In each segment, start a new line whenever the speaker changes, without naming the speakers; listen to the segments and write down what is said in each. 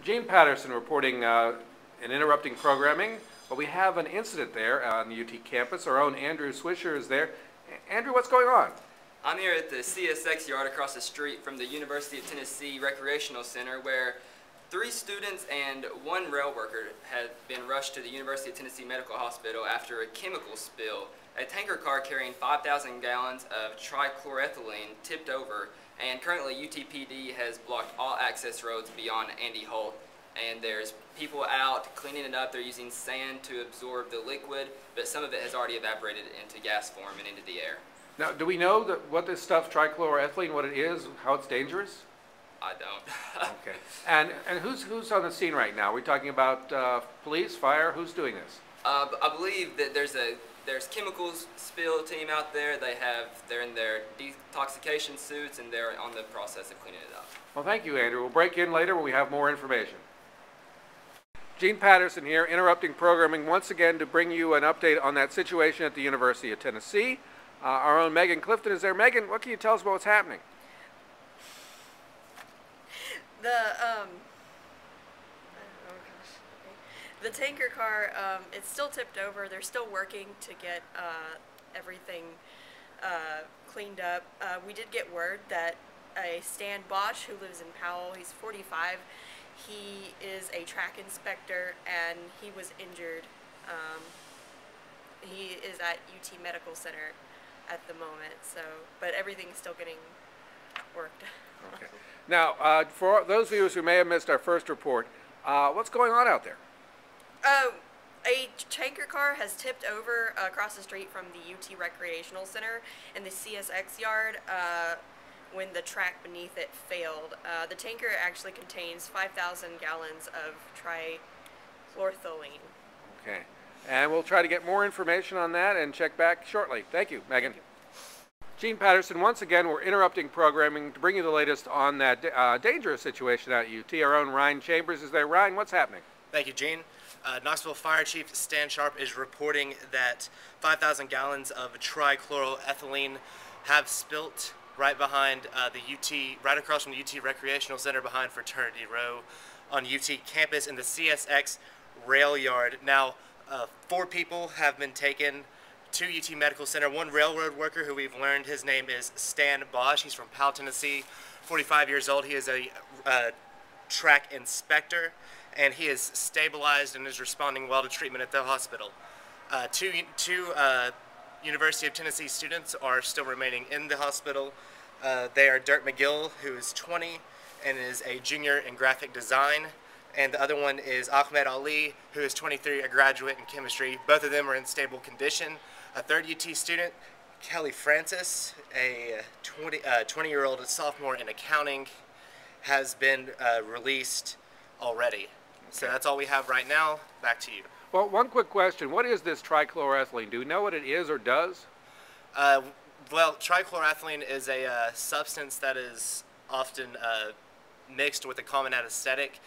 Gene Patterson reporting and interrupting programming. Well, we have an incident there on the UT campus. Our own Andrew Swisher is there. Andrew, what's going on?
I'm here at the CSX yard across the street from the University of Tennessee Recreational Center, where 3 students and 1 rail worker had been rushed to the University of Tennessee Medical Hospital after a chemical spill. A tanker car carrying 5,000 gallons of trichloroethylene tipped over, and currently UTPD has blocked all access roads beyond Andy Holt. And there's people out cleaning it up. They're using sand to absorb the liquid, but some of it has already evaporated into gas form and into the air.
Now, do we know what this stuff, trichloroethylene, what it is, how it's dangerous?
I don't.
Okay. And who's on the scene right now? Are we talking about police, fire? Who's doing this?
I believe that there's chemicals spill team out there. They're in their detoxification suits, and they're on the process of cleaning it up.
Well, thank you, Andrew. We'll break in later when we have more information. Gene Patterson here, interrupting programming once again to bring you an update on that situation at the University of Tennessee. Our own Megan Clifton is there. Megan, what can you tell us about what's happening?
The tanker car, it's still tipped over. They're still working to get everything cleaned up. We did get word that Stan Bosch, who lives in Powell, he's 45. He is a track inspector, and he was injured. He is at UT Medical Center at the moment, but everything's still getting worked.
Okay. Now, for those viewers who may have missed our first report, what's going on out there?
A tanker car has tipped over across the street from the UT Recreational Center in the CSX yard when the track beneath it failed. The tanker actually contains 5,000 gallons of trichloroethylene.
Okay. And we'll try to get more information on that and check back shortly. Thank you, Megan.
Thank you.
Gene Patterson, once again, we're interrupting programming to bring you the latest on that dangerous situation at UT. Our own Ryan Chambers is there. Ryan, what's happening?
Thank you, Gene. Knoxville Fire Chief Stan Sharp is reporting that 5,000 gallons of trichloroethylene have spilt right behind the UT, right across from the UT Recreational Center behind Fraternity Row on UT campus in the CSX rail yard. Now, 4 people have been taken to UT Medical Center. 1 railroad worker who we've learned his name is Stan Bosch. He's from Powell, Tennessee, 45 years old. He is a track inspector, and he is stabilized and is responding well to treatment at the hospital. Two University of Tennessee students are still remaining in the hospital. They are Dirk McGill, who is 20 and is a junior in graphic design, and the other one is Ahmed Ali, who is 23, a graduate in chemistry. Both of them are in stable condition. A 3rd UT student, Kelly Francis, a 20-year-old sophomore in accounting, has been released already. So that's all we have right now. Back to you.
Well, one quick question. What is this trichloroethylene? Do we know what it is or does?
Well, trichloroethylene is a substance that is often mixed with a common anesthetic.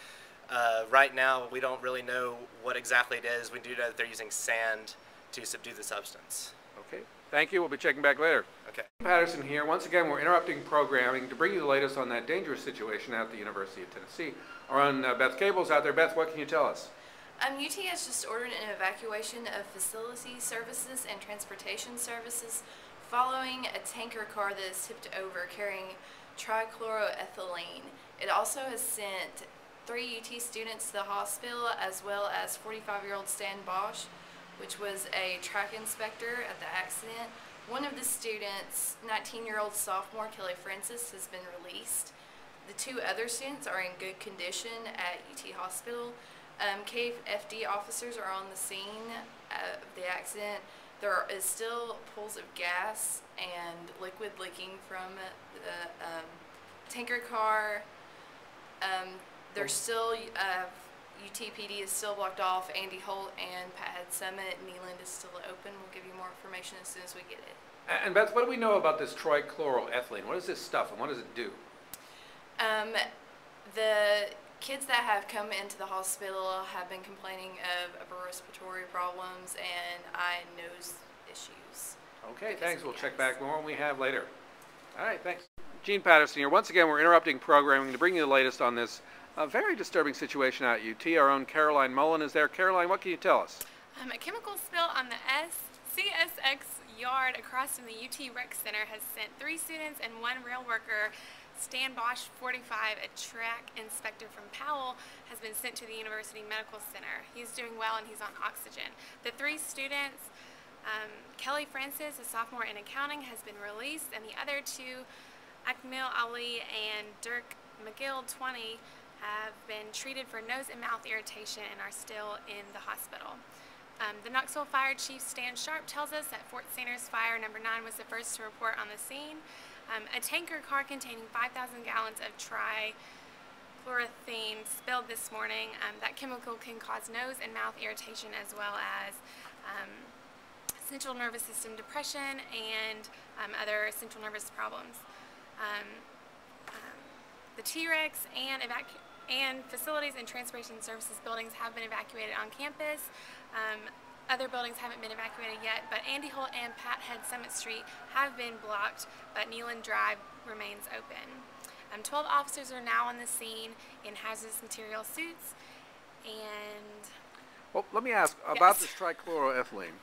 Right now, we don't really know what exactly it is. We do know that they're using sand to subdue the substance.
Okay. Thank you. We'll be checking back later.
Okay.
Patterson here. Once again, we're interrupting programming to bring you the latest on that dangerous situation at the University of Tennessee. Our own Beth Cable's out there. Beth, what can you tell us?
UT has just ordered an evacuation of facility services and transportation services following a tanker car that is tipped over carrying trichloroethylene. It also has sent 3 UT students to the hospital, as well as 45-year-old Stan Bosch, which was a track inspector at the accident. One of the students, 19-year-old sophomore Kelly Francis, has been released. The 2 other students are in good condition at UT Hospital. KFD officers are on the scene of the accident. There is still pools of gas and liquid leaking from the tanker car. There's still UTPD is still blocked off. Andy Holt and Pat Summit, Neyland is still open. We'll give you more information as soon as we get it.
And Beth, what do we know about this trichloroethylene? What is this stuff and what does it do?
The kids that have come into the hospital have been complaining of upper respiratory problems and eye and nose issues.
Okay, thanks. We'll check back more when we have later. All right, thanks. Gene Patterson here. Once again, we're interrupting programming to bring you the latest on this A very disturbing situation out at UT. Our own Caroline Mullen is there. Caroline, what can you tell us?
A chemical spill on the CSX yard across from the UT Rec Center has sent 3 students and 1 rail worker. Stan Bosch, 45, a track inspector from Powell, has been sent to the University Medical Center. He's doing well and he's on oxygen. The 3 students, Kelly Francis, a sophomore in accounting, has been released, and the other 2, Akmil Ali and Dirk McGill, 20, have been treated for nose and mouth irritation and are still in the hospital. The Knoxville Fire Chief Stan Sharp tells us that Fort Sanders Fire number 9 was the first to report on the scene. A tanker car containing 5,000 gallons of trichloroethylene spilled this morning. That chemical can cause nose and mouth irritation as well as central nervous system depression and other central nervous problems. The T-Rex and facilities and transportation services buildings have been evacuated on campus. Other buildings haven't been evacuated yet, but Andy Holt and Pat Head Summit Street have been blocked, but Neyland Drive remains open. 12 officers are now on the scene in hazardous material suits, and
Well, let me ask about this trichloroethylene.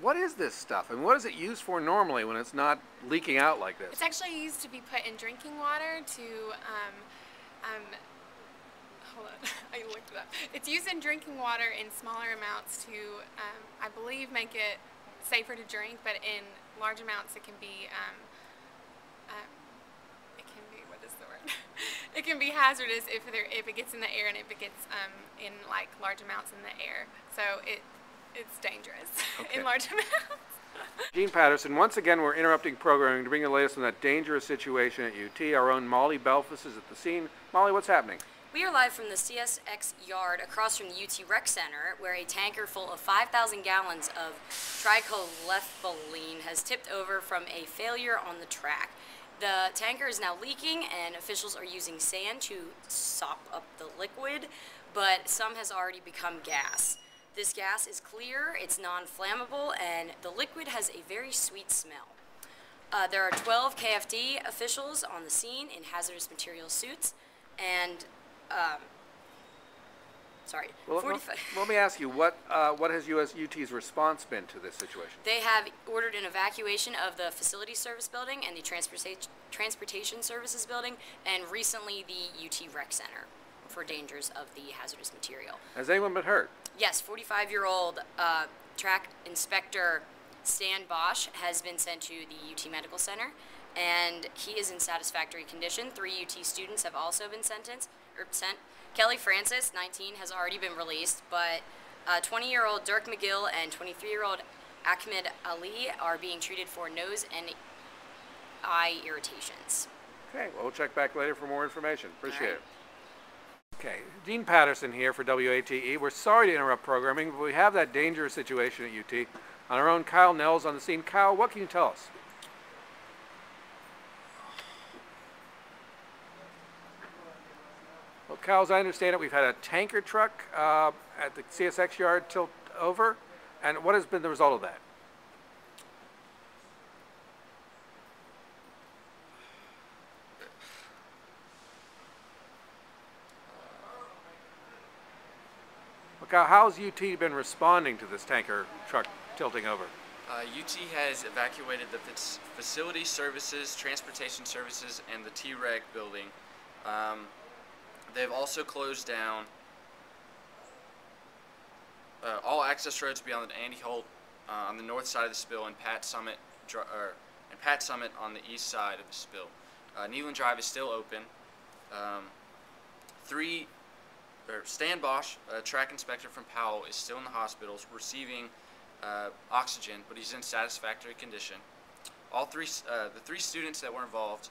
What is this stuff, and what is it used for normally when it's not leaking out like this?
it's actually used to be put in drinking water to hold on, I looked it up. It's used in drinking water in smaller amounts to, I believe, make it safer to drink, but in large amounts it can be, what is the word? It can be hazardous if it gets in the air and if it gets in like large amounts in the air. So it's dangerous in large amounts.
Gene Patterson, once again we're interrupting programming to bring you the latest on that dangerous situation at UT. Our own Molly Belfus is at the scene. Molly, what's happening?
We are live from the CSX yard across from the UT Rec Center, where a tanker full of 5,000 gallons of trichloroethylene has tipped over from a failure on the track. The tanker is now leaking, and officials are using sand to sop up the liquid, but some has already become gas. This gas is clear, it's non-flammable, and the liquid has a very sweet smell. There are 12 KFD officials on the scene in hazardous material suits, and
Well,
45.
let me ask you, what has UT's response been to this situation?
They have ordered an evacuation of the facility service building and the transportation services building, and recently the UT Rec Center for dangers of the hazardous material.
Has anyone been hurt?
Yes, 45-year-old track inspector Stan Bosch has been sent to the UT Medical Center, and he is in satisfactory condition. 3 UT students have also been sent. Kelly Francis, 19, has already been released, but 20-year-old Dirk McGill and 23-year-old Ahmed Ali are being treated for nose and eye irritations.
Okay, well, we'll check back later for more information. Appreciate
All right.
it. Okay, Dean Patterson here for WATE. We're sorry to interrupt programming, but we have that dangerous situation at UT. On our own, Kyle Nell's on the scene. Kyle, what can you tell us? Well, Kyle, as I understand it, we've had a tanker truck at the CSX yard tilt over, and what has been the result of that? Well, Kyle, how's UT been responding to this tanker truck tilting over?
UT has evacuated the facility services, transportation services, and the T-Reg building. They've also closed down all access roads beyond the Andy Holt on the north side of the spill, and Pat Summit on the east side of the spill. Neyland Drive is still open. Stan Bosch, a track inspector from Powell, is still in the hospital receiving oxygen, but he's in satisfactory condition. The 3 students that were involved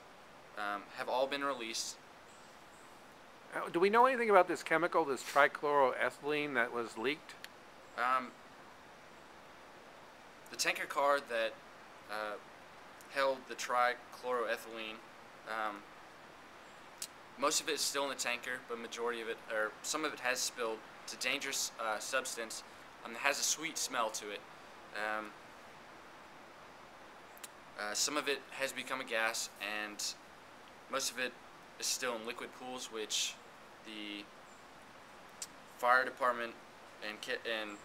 have all been released.
Do we know anything about this chemical, this trichloroethylene that was leaked?
The tanker car that held the trichloroethylene, most of it is still in the tanker, but majority of it, or some of it, has spilled. It's a dangerous substance. It has a sweet smell to it. Some of it has become a gas, and most of it is still in liquid pools, which the fire department and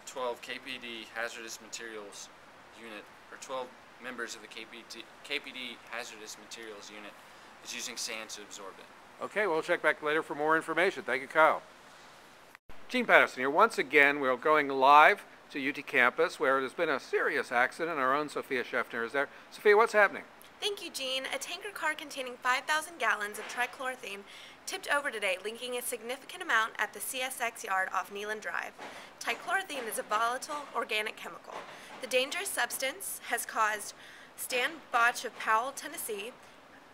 12 KPD hazardous materials unit, or 12 members of the KPD hazardous materials unit is using sand to absorb it.
Okay, we'll check back later for more information. Thank you, Kyle. Gene Patterson here. Once again, we're going live to UT campus where there's been a serious accident. Our own Sophia Scheffner is there. Sophia, what's happening?
Thank you, Gene. A tanker car containing 5,000 gallons of trichloroethylene tipped over today, leaking a significant amount at the CSX yard off Neyland Drive. Trichloroethylene is a volatile organic chemical. The dangerous substance has caused Stan Botch of Powell, Tennessee,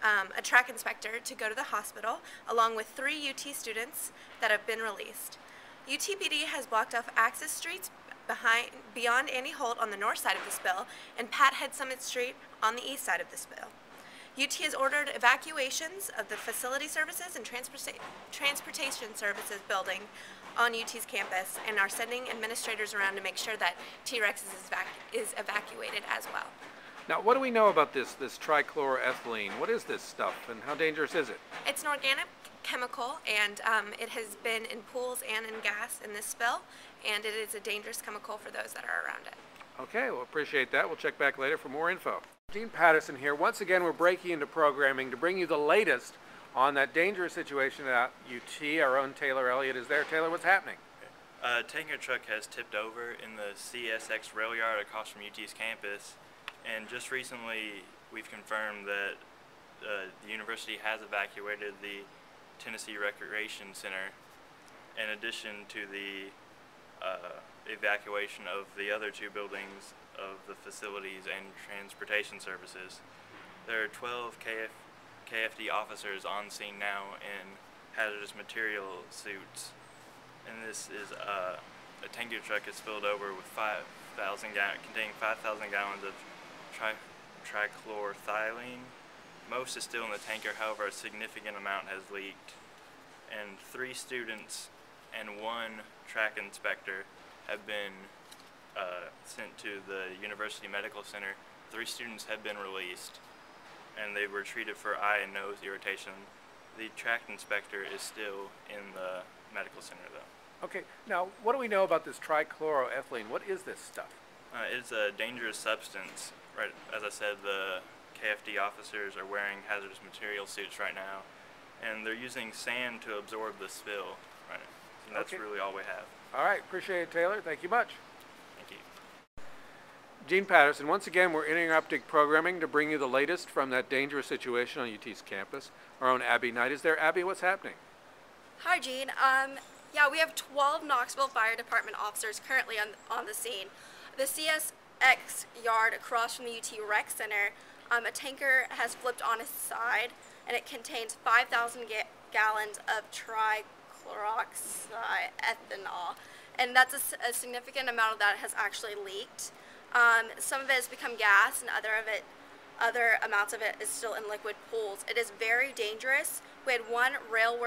a track inspector, to go to the hospital, along with 3 UT students that have been released. UTPD has blocked off access streets beyond Annie Holt on the north side of the spill and Pat Head Summit Street on the east side of the spill. UT has ordered evacuations of the facility services and transportation services building on UT's campus and are sending administrators around to make sure that T-Rex is evacuated as well.
Now, what do we know about this trichloroethylene? What is this stuff and how dangerous is it?
It's an organic chemical, and it has been in pools and in gas in this spill, and it is a dangerous chemical for those that are around it.
Okay, well, appreciate that. We'll check back later for more info. Gene Patterson here. Once again, we're breaking into programming to bring you the latest on that dangerous situation at UT. Our own Taylor Elliott is there. Taylor, what's happening?
A tanker truck has tipped over in the CSX rail yard across from UT's campus, and just recently we've confirmed that the university has evacuated the Tennessee Recreation Center, in addition to the evacuation of the other 2 buildings of the facilities and transportation services. There are 12 KFD officers on scene now in hazardous material suits, and this is a tanker truck is spilled over with containing 5,000 gallons of trichloroethylene. Most is still in the tanker, however, a significant amount has leaked, and 3 students and 1 track inspector have been sent to the University Medical Center. 3 students have been released, and they were treated for eye and nose irritation. The track inspector is still in the medical center, though.
Okay, now what do we know about this trichloroethylene? What is this stuff?
It's a dangerous substance. Right, as I said, the KFD officers are wearing hazardous material suits right now, and they're using sand to absorb the spill. Right, and that's really all we have.
All right, appreciate it, Taylor. Thank you much.
Thank you.
Gene Patterson, once again, we're interrupting programming to bring you the latest from that dangerous situation on UT's campus. Our own Abby Knight is there. Abby, what's happening?
Hi, Gene. Yeah, we have 12 Knoxville Fire Department officers currently on the scene. The CSX yard across from the UT Rec Center, a tanker has flipped on its side, and it contains 5,000 gallons of trichloroethanol, and that's a significant amount of that has actually leaked. Some of it has become gas, and other amounts of it is still in liquid pools. It is very dangerous. We had 1 rail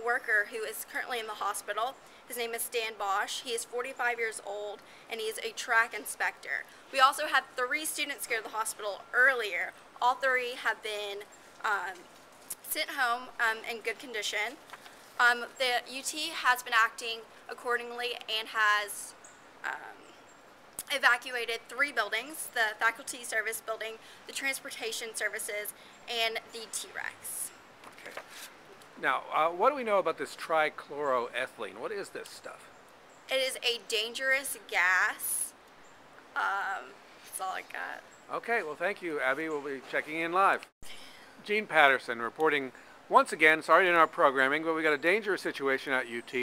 worker who is currently in the hospital. His name is Stan Bosch. He is 45 years old, and he is a track inspector. We also had 3 students go to the hospital earlier. All 3 have been sent home in good condition. The UT has been acting accordingly and has evacuated 3 buildings: the faculty service building, the transportation services, and the T-Rex.
Okay. Now, what do we know about this trichloroethylene? What is this stuff?
It is a dangerous gas. That's all I got.
Okay, well, thank you, Abby. We'll be checking in live. Gene Patterson reporting once again, sorry to interrupt programming, but we got a dangerous situation at UT,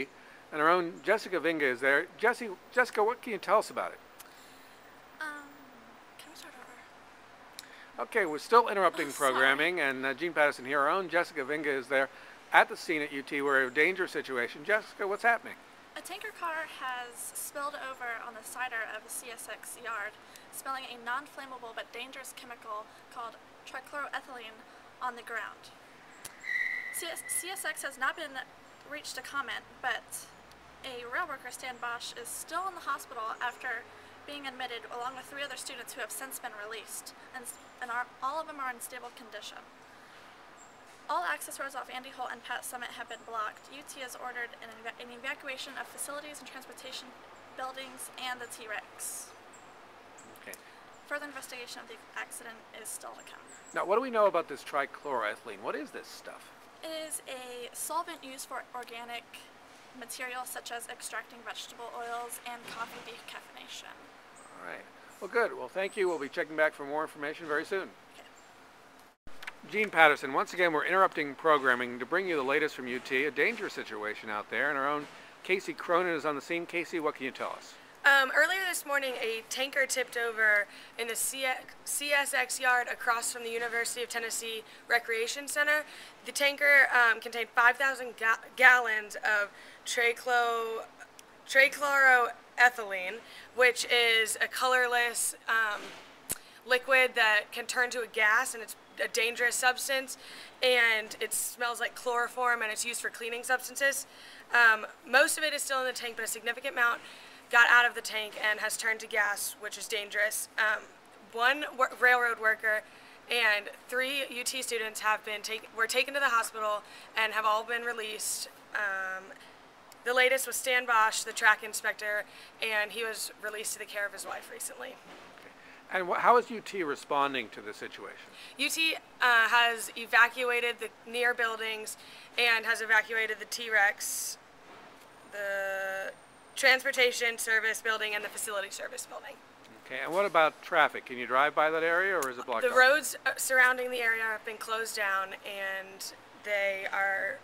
and our own Jessica Vinga is there. Jessica, what can you tell us about it?
Can we start over?
Okay, we're still interrupting programming, and Gene Patterson here. Our own Jessica Vinga is there at the scene at UT. We're in a dangerous situation. Jessica, what's happening?
A tanker car has spilled over on the cider of the CSX yard, spilling a non-flammable but dangerous chemical called trichloroethylene on the ground. CSX has not been reached to comment, but a rail worker, Stan Bosch, is still in the hospital after being admitted along with 3 other students who have since been released, and all of them are in stable condition. All access roads off Andy Holt and Pat Summit have been blocked. UT has ordered an evacuation of facilities and transportation buildings and the T-Rex.
Okay.
Further investigation of the accident is still to come.
Now, what do we know about this trichloroethylene? What is this stuff?
It is a solvent used for organic materials such as extracting vegetable oils and coffee decaffeination.
All right. Well, good. Well, thank you. We'll be checking back for more information very soon. Gene Patterson, once again, we're interrupting programming to bring you the latest from UT, a dangerous situation out there, and our own Casey Cronin is on the scene. Casey, what can you tell us?
Earlier this morning, a tanker tipped over in the CSX yard across from the University of Tennessee Recreation Center. The tanker contained 5,000 gallons of trichloroethylene, which is a colorless liquid that can turn to a gas, and it's a dangerous substance, and it smells like chloroform, and it's used for cleaning substances. Most of it is still in the tank, but a significant amount got out of the tank and has turned to gas, which is dangerous. One railroad worker and 3 UT students were taken to the hospital and have all been released. The latest was Stan Bosch, the track inspector, and he was released to the care of his wife recently.
And how is UT responding to the situation?
UT has evacuated the near buildings and has evacuated the T-Rex, the transportation service building, and the facility service building.
Okay, and what about traffic? Can you drive by that area, or is it blocked off?
The roads surrounding the area have been closed down, and they are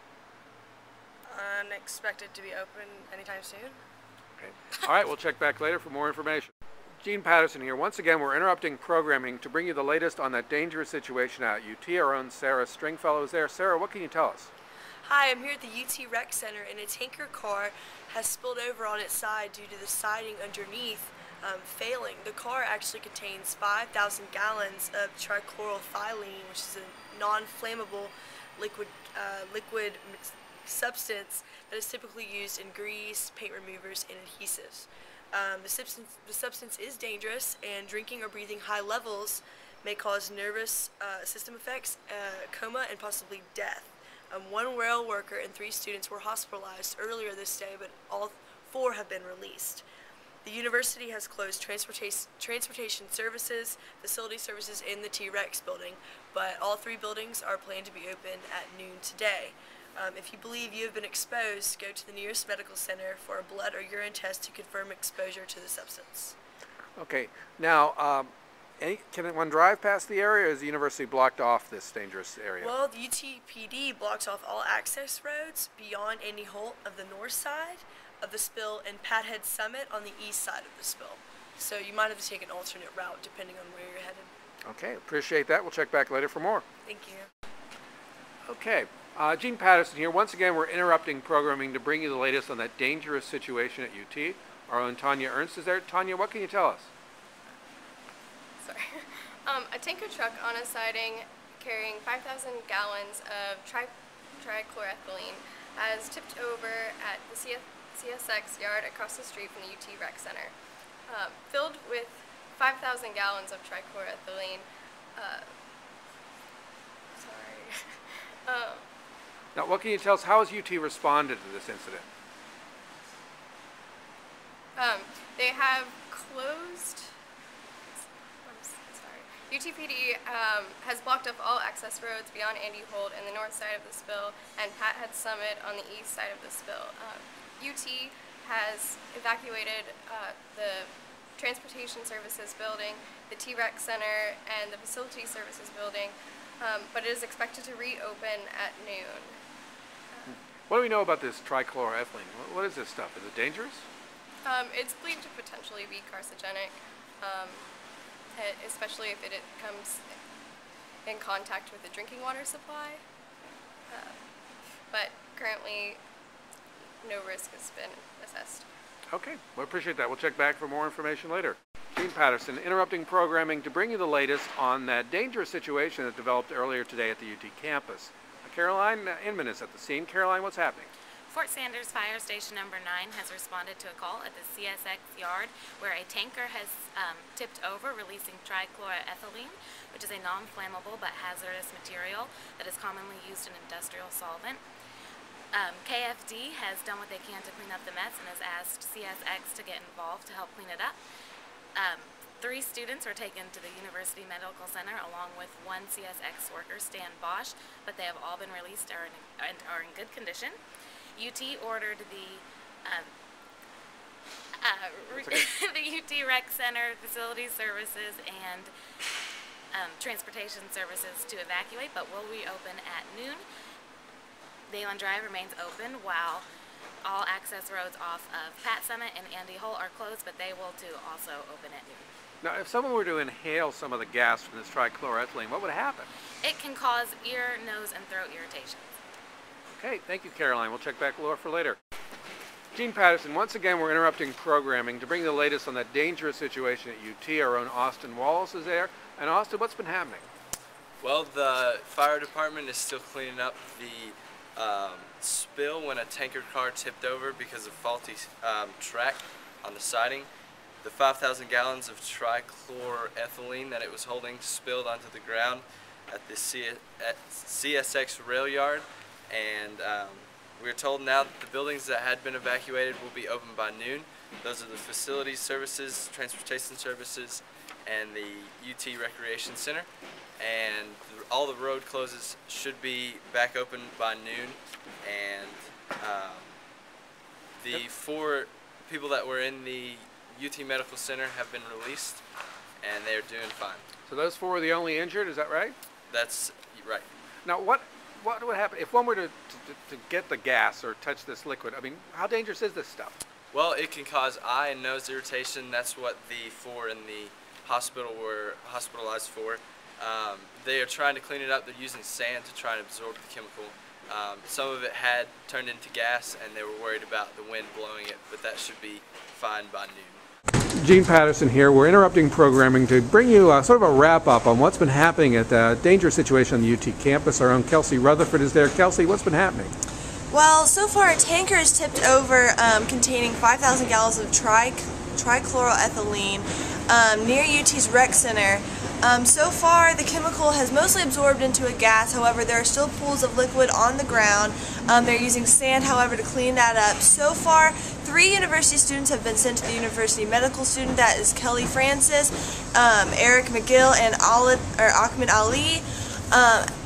unexpected to be open anytime soon.
Okay. All right, we'll check back later for more information. Gene Patterson here. Once again, we're interrupting programming to bring you the latest on that dangerous situation at UT. Our own Sarah Stringfellow is there. Sarah, what can you tell us?
Hi, I'm here at the UT Rec Center, and a tanker car has spilled over on its side due to the siding underneath failing. The car actually contains 5,000 gallons of trichloroethylene, which is a non-flammable liquid substance that is typically used in grease, paint removers, and adhesives. The substance is dangerous, and drinking or breathing high levels may cause nervous system effects, coma, and possibly death. 1 rail worker and 3 students were hospitalized earlier this day, but all 4 have been released. The university has closed transportation services, facility services in the T-Rex building, but all 3 buildings are planned to be open at noon today. If you believe you have been exposed, go to the nearest medical center for a blood or urine test to confirm exposure to the substance.
Okay. Now, can one drive past the area, or is the university blocked off this dangerous area?
Well, the UTPD blocks off all access roads beyond Andy Holt of the north side of the spill and Pathead Summit on the east side of the spill. So you might have to take an alternate route depending on where you're headed.
Okay, appreciate that. We'll check back later for more.
Thank you.
Okay. Gene Patterson here. Once again, we're interrupting programming to bring you the latest on that dangerous situation at UT. Our own Tanya Ernst is there. Tanya, what can you tell us?
Sorry. A tanker truck on a siding carrying 5,000 gallons of trichloroethylene has tipped over at the CSX yard across the street from the UT Rec Center. Filled with 5,000 gallons of trichloroethylene.
Now, what can you tell us? How has UT responded to this incident?
They have closed. UTPD has blocked off all access roads beyond Andy Holt and the north side of the spill, and Pathead Summit on the east side of the spill. UT has evacuated the Transportation Services building, the T-Rex Center, and the Facility Services building, but it is expected to reopen at noon.
What do we know about this trichloroethylene? What is this stuff? Is it dangerous?
It's believed to potentially be carcinogenic. Especially if it comes in contact with the drinking water supply. But currently, no risk has been assessed.
Okay, well, appreciate that. We'll check back for more information later. Gene Patterson, interrupting programming to bring you the latest on that dangerous situation that developed earlier today at the UT campus. Caroline Inman is at the scene. Caroline, what's happening?
Fort Sanders Fire Station number 9 has responded to a call at the CSX yard where a tanker has tipped over, releasing trichloroethylene, which is a non-flammable but hazardous material that is commonly used in industrial solvent. KFD has done what they can to clean up the mess and has asked CSX to get involved to help clean it up. 3 students were taken to the University Medical Center along with 1 CSX worker, Stan Bosch, but they have all been released and are in good condition. UT ordered the the UT Rec Center, Facility Services, and Transportation Services to evacuate, but will reopen at noon. Neyland Drive remains open while all access roads off of Pat Summit and Andy Hull are closed, but they will too also open at noon.
Now, if someone were to inhale some of the gas from this trichloroethylene, what would happen?
It can cause ear, nose, and throat irritation.
Okay, thank you, Caroline. We'll check back for later. Gene Patterson, once again, we're interrupting programming to bring the latest on that dangerous situation at UT. Our own Austin Wallace is there. And Austin, what's been happening?
Well, the fire department is still cleaning up the spill when a tanker car tipped over because of faulty track on the siding. The 5,000 gallons of trichloroethylene that it was holding spilled onto the ground at the CSX rail yard. And we're told now that the buildings that had been evacuated will be open by noon. Those are the Facilities Services, Transportation Services, and the UT Recreation Center. And all the road closes should be back open by noon. And the 4 people that were in the UT Medical Center have been released, and they're doing fine.
So those 4 are the only injured, is that right?
That's right.
Now, what would happen if one were to get the gas or touch this liquid? I mean, how dangerous is this stuff?
Well, it can cause eye and nose irritation. That's what the 4 in the hospital were hospitalized for. They are trying to clean it up. They're using sand to try and absorb the chemical. Some of it had turned into gas, and they were worried about the wind blowing it, but that should be fine by noon.
Gene Patterson here. We're interrupting programming to bring you sort of a wrap-up on what's been happening at the dangerous situation on the UT campus. Our own Kelsey Rutherford is there. Kelsey, what's been happening?
Well, so far a tanker is tipped over containing 5,000 gallons of trichloroethylene near UT's Rec Center. So far, the chemical has mostly absorbed into a gas. However, there are still pools of liquid on the ground. They're using sand, however, to clean that up. So far, 3 university students have been sent to the university medical student. That is Kelly Francis, Eric McGill, and Ahmed Ali.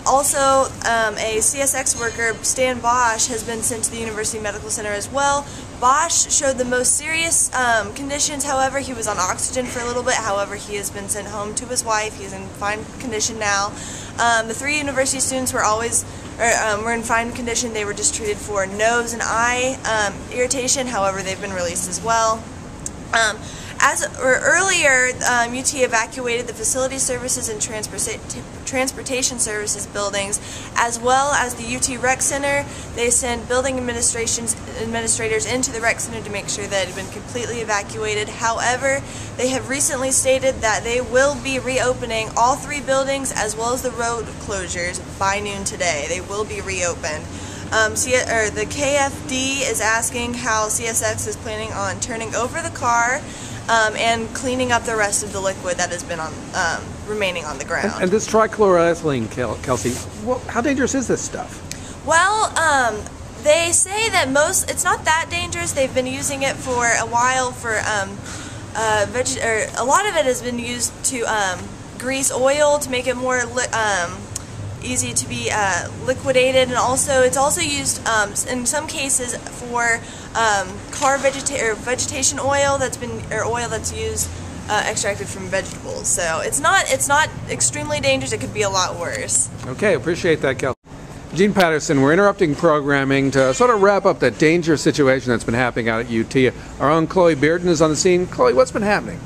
Also, a CSX worker, Stan Bosch, has been sent to the University Medical Center as well. Bosch showed the most serious conditions. However, he was on oxygen for a little bit. However, he has been sent home to his wife. He's in fine condition now. The 3 university students were were in fine condition. They were just treated for nose and eye irritation. However, they've been released as well. Earlier, UT evacuated the Facility Services and Transportation Services buildings, as well as the UT Rec Center. They sent building administrators into the Rec Center to make sure that it had been completely evacuated. However, they have recently stated that they will be reopening all 3 buildings as well as the road closures by noon today. They will be reopened. The KFD is asking how CSX is planning on turning over the car and cleaning up the rest of the liquid that has been remaining on the ground.
And this trichloroethylene, Kelsey, how dangerous is this stuff?
Well, they say that it's not that dangerous. They've been using it for a while for a lot of it has been used to grease oil to make it more easy to be liquidated, and also it's also used in some cases for car vegetation oil oil that's used extracted from vegetables. So it's not extremely dangerous. It could be a lot worse.
Okay, appreciate that, Kel. Gene Patterson, we're interrupting programming to sort of wrap up that dangerous situation that's been happening out at UT. Our own Chloe Bearden is on the scene. Chloe, what's been happening?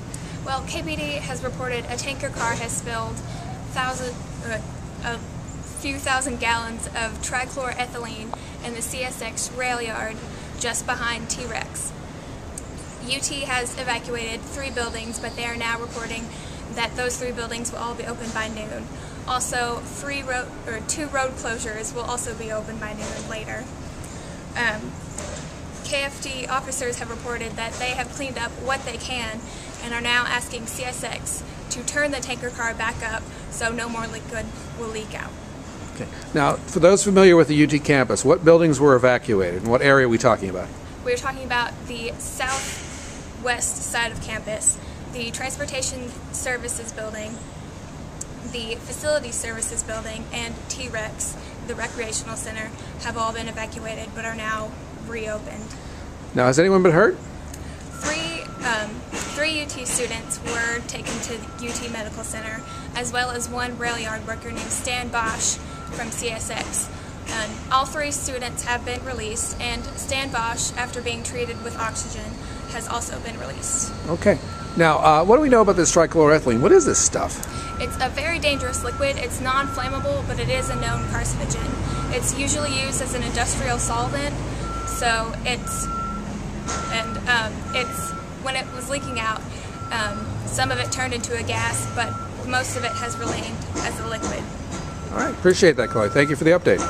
Well, KPD has reported a tanker car has spilled a few thousand gallons of trichloroethylene in the CSX rail yard just behind T-Rex. UT has evacuated 3 buildings, but they are now reporting that those 3 buildings will all be open by noon. Also, 2 road closures will also be open by noon later. KFD officers have reported that they have cleaned up what they can and are now asking CSX to turn the tanker car back up so no more liquid will leak out.
Okay. Now, for those familiar with the UT campus, what buildings were evacuated and what area are we talking about?
We're talking about the southwest side of campus, the Transportation Services Building, the Facility Services Building, and T-Rex, the Recreational Center, have all been evacuated but are now reopened.
Now, has anyone been hurt?
Three UT students were taken to the UT Medical Center, as well as one rail yard worker named Stan Bosch from CSX. And all 3 students have been released, and Stan Bosch, after being treated with oxygen, has also been released.
Okay. Now, what do we know about this trichloroethylene? What is this stuff?
It's a very dangerous liquid. It's non-flammable, but it is a known carcinogen. It's usually used as an industrial solvent, so when it was leaking out, some of it turned into a gas, but most of it has remained as a liquid.
All right, appreciate that, Chloe. Thank you for the update.